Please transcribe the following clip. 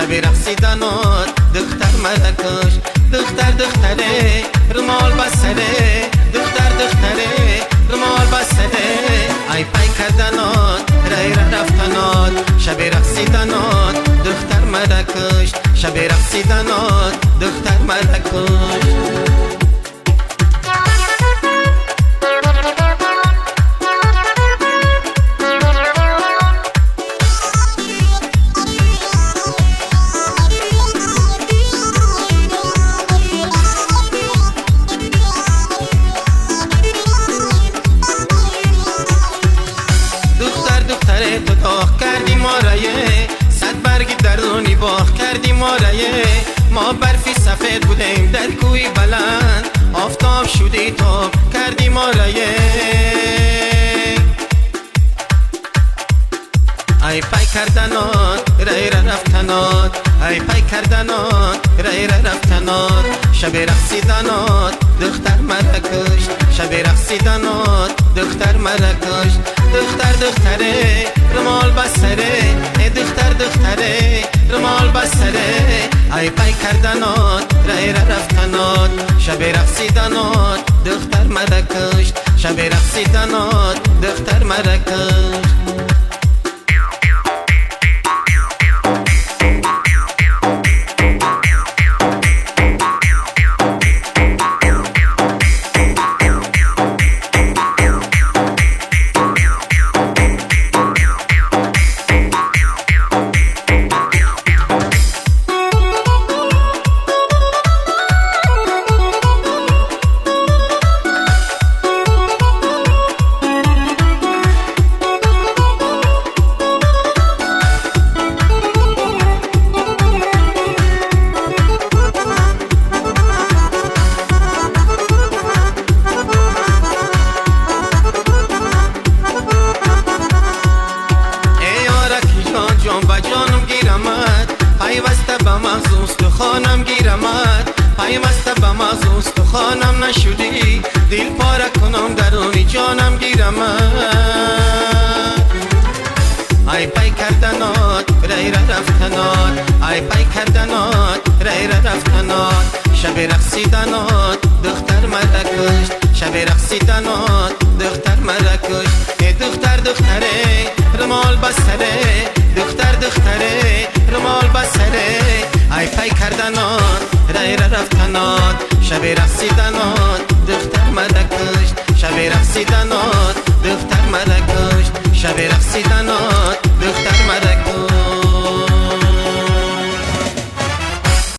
شب رقصیدنات دختر مرکش دختر دختره رمال بسره دختر دختره رمال بسره ای پای کردنات رای رفتنات شب رقصیدنات دختر مرکش شب رقصیدنات دختر مرکش تو داغ کردی ما رایه صد برگ درونی باغ کردی ما رایه ما برفی سفید بودیم در کوی بلند آفتاب شدی تاب کردی ما رایه ای پای کردنات رای رفتنات ای پای کردنات رای رفتنات شب رقصیدنات دختر مرکش شب رقصیدنات دختر مرکش دختر دختره رمال بسره ای دختر دختره رمال بسره ای پای کردنات رای رفتنات شب رقصیدنات دختر مرکش شب رقصیدنات دختر مرکش پیوسته به مغزوست تو خانم گیرمد پیوسته به مغزوست تو خانم نشدی دل پاره کنم درونی جانم گیرمد ای پای کردنات رای رفتنات ای پای کردنات رای رفتنات شب رقصیدنات دختر مرکش شب رقصیدنات دختر مرکش ای دختر دختره رمال بسره دختر دختره رمال بسره ای پای کردنات رای رفتنات شب رقصیدنات دختر مرکش شب رقصیدنات دختر مرکش شب رقصیدنات دختر مرکش